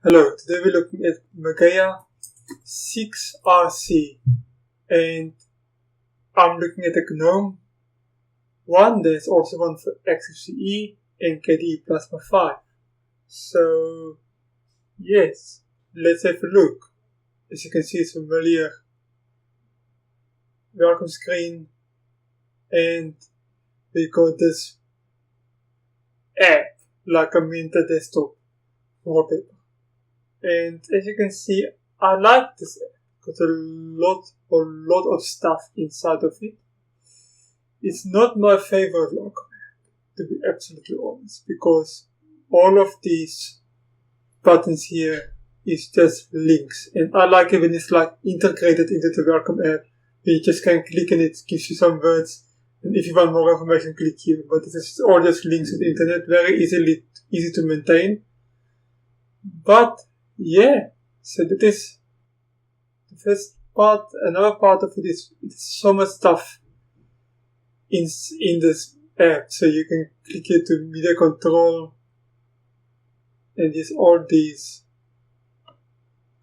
Hello, today we're looking at Mageia 6RC, and I'm looking at the Gnome one. There's also one for XFCE and KDE Plasma 5. So, yes, let's have a look. As you can see, it's familiar welcome screen, and we got this app like a Minter desktop wallpaper. And as you can see, I like this app. Got a lot of stuff inside of it. It's not my favorite welcome app, to be absolutely honest, because all of these buttons here is just links, and I like it when it's like integrated into the welcome app. You just can click and it gives you some words, and if you want more information, click here. But this is all just links to the internet, very easy to maintain. But yeah, so that is the first part. Another part of it is so much stuff in this app. So you can click here to media control, and there's all these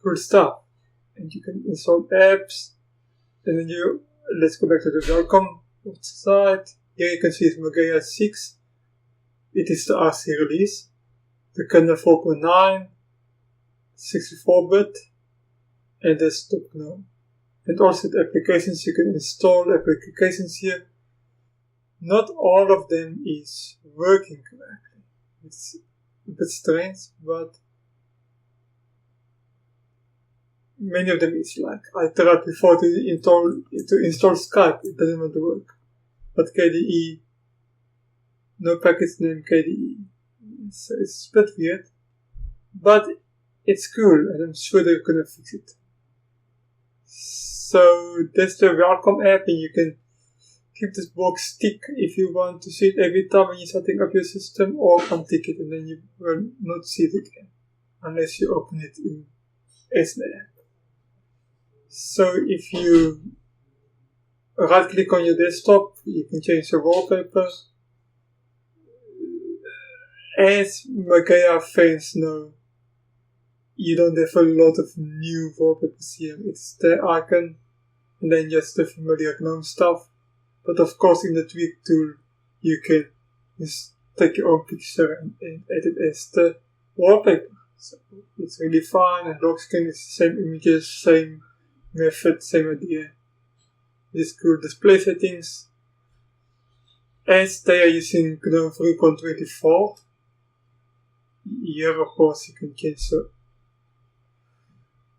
cool stuff. And you can install apps, and then let's go back to the welcome site. Here you can see it's Mageia 6. It is the RC release, the kernel 4.9. 64-bit and desktop GNOME. And also the applications, you can install applications here. Not all of them is working correctly. It's a bit strange, but many of them is like, I tried before to install Skype, it doesn't want to work. But KDE, no package name KDE. It's a bit weird. But it's cool, and I'm sure they're gonna fix it. So that's the welcome app, and you can keep this box tick if you want to see it every time when you're setting up your system, or untick it, and then you will not see it again unless you open it as an app. So if you right click on your desktop, you can change the wallpaper. As Mageia fans know, you don't have a lot of new wallpapers here. It's the icon and then just the familiar GNOME stuff. But of course in the tweak tool you can just take your own picture and add it as the wallpaper. So it's really fine, and lock screen is the same images, same method, same idea. This cool display settings. As they are using GNOME 3.24. Here of course you can change the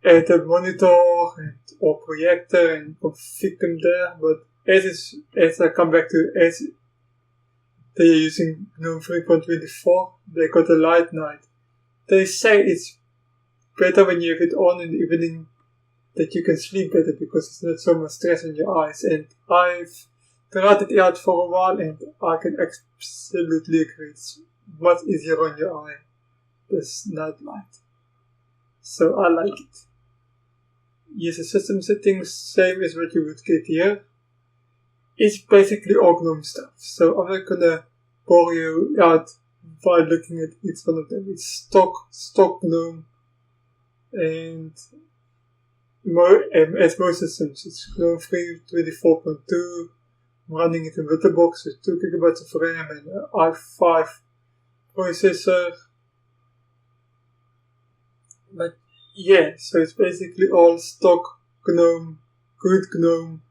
add a monitor or projector and config them there, but as I come back to as they are using GNOME 3.24, they got a light night. They say it's better when you have it on in the evening, that you can sleep better because it's not so much stress on your eyes, and I've tried it out for a while and I can absolutely agree. It's much easier on your eye, this night light. So I like it. Yes, the system settings, same as what you would get here. It's basically all GNOME stuff. So I'm not gonna bore you out by looking at each one of them. It's stock GNOME, and as most systems, it's GNOME 3.24.2. I'm running it in Witterbox with 2 GB of RAM and an i5 processor. But yeah, so it's basically all stock GNOME, good GNOME.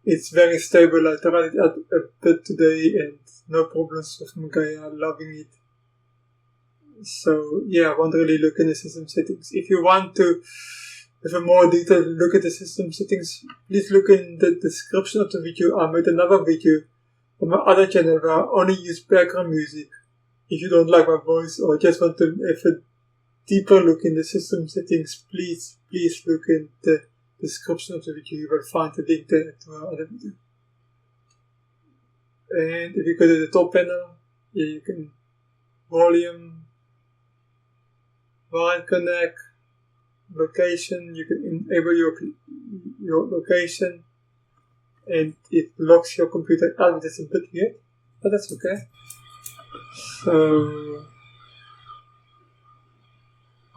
It's very stable. I tried it out a bit today and no problems with Mageia, loving it. So yeah, I won't really look in the system settings. If you want to have a more detailed look at the system settings, please look in the description of the video. I made another video on my other channel where I only use background music. If you don't like my voice or just want to have a deeper look in the system settings, please look in the description of the video. You will find the link there to our other video. And if you go to the top panel, here you can volume, wine connect, location. You can enable your location, and it locks your computer out. That's a bit weird, but that's okay. So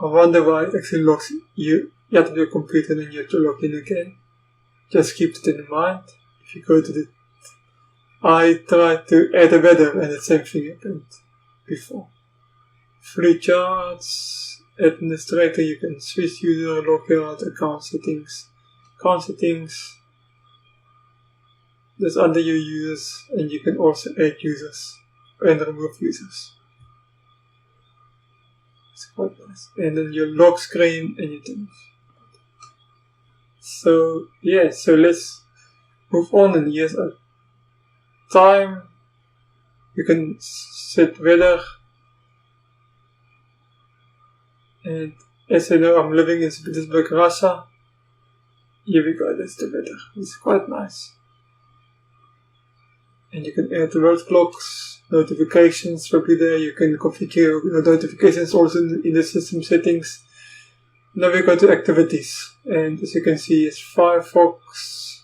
I wonder why it actually locks you out of your computer and then you have to log in again. Just keep it in mind. If you go to the... I tried to add a weather and the same thing happened before. Free charts, administrator, you can switch user, log out, account settings. Account settings, that's under your users, and you can also add users and remove users. It's quite nice. And then your lock screen and your things. So yeah, so let's move on, and here's a time. You can set weather, and as I know, I'm living in St. Petersburg, Russia. Here we go, that's the weather. It's quite nice. And you can add world clocks, notifications will be there. You can configure your notifications also in the system settings. Now we go to activities, and as you can see, it's Firefox.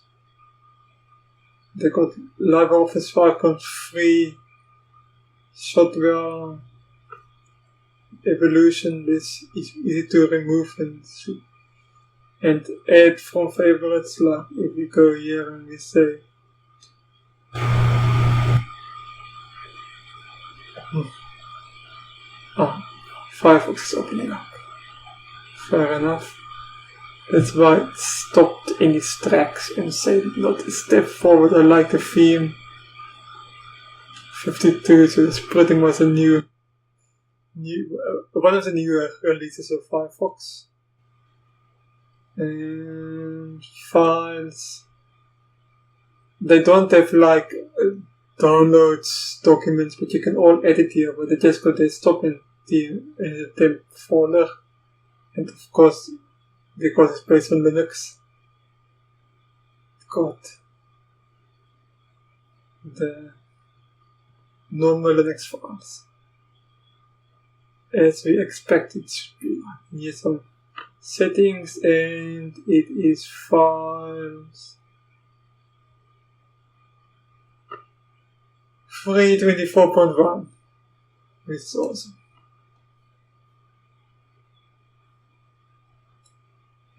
They got LibreOffice 5.3, software, evolution. This is easy to remove and add from favorites. Like if we go here and we say Firefox is opening up. Fair enough. That's why it stopped in its tracks and said not a step forward. I like the theme. 52, so it's pretty much a new one of the newer releases of Firefox. And files. They don't have like downloads, documents, but you can all edit here, but they just got desktop in the temp folder. And of course, because it's based on Linux, it's got the normal Linux files. As we expect it should be. Here's some settings, and it is files 324.1, which is awesome.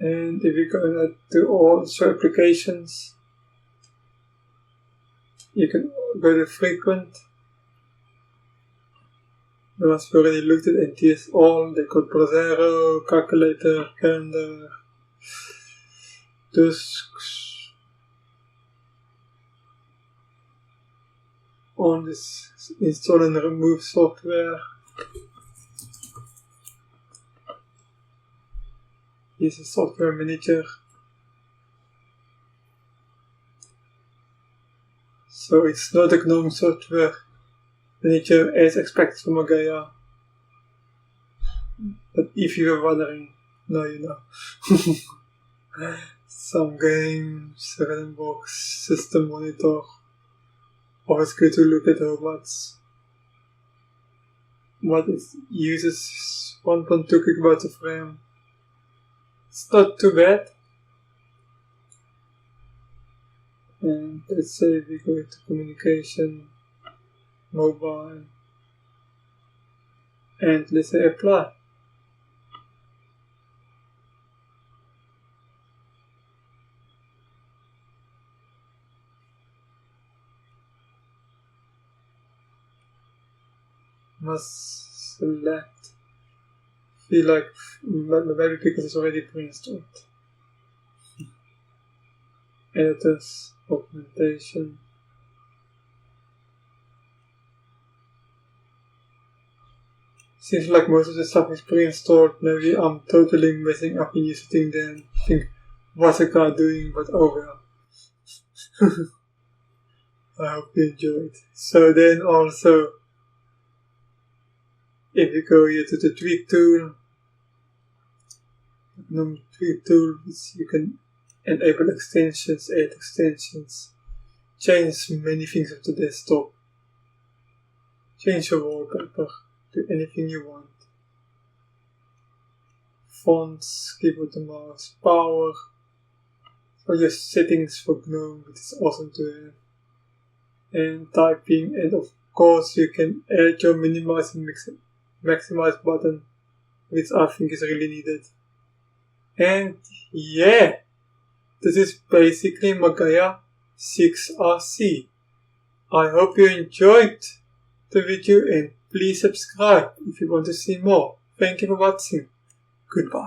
And if you go to all show applications, you can go to frequent. The ones we already looked at, and here's all. They got Browsero, calculator, calendar, disks. On this install and remove software. Here's a software manager. So it's not a Gnome software manager as expected from Mageia. But if you were wondering, now you know. Some games, random box, system monitor. Always good to look at what it uses 1.2 gigabytes of RAM. It's not too bad. And let's say we go to communication, mobile, and let's say apply. Must select. Feel like maybe because it's already pre-installed. Editors, augmentation. Seems like most of the stuff is pre-installed. Maybe I'm totally messing up and you're sitting there and think, what's the guy doing? But oh well. I hope you enjoyed. So then also, if you go here to the tweak tool, Gnome tweak tool, you can enable extensions, add extensions, change many things of the desktop, change your wallpaper to anything you want, fonts, keyboard and mouse, power, all your settings for Gnome, which is awesome to have, and typing, and of course you can add your minimize and maximize button which I think is really needed. And yeah, this is basically Mageia 6RC. I hope you enjoyed the video and please subscribe if you want to see more. Thank you for watching. Goodbye.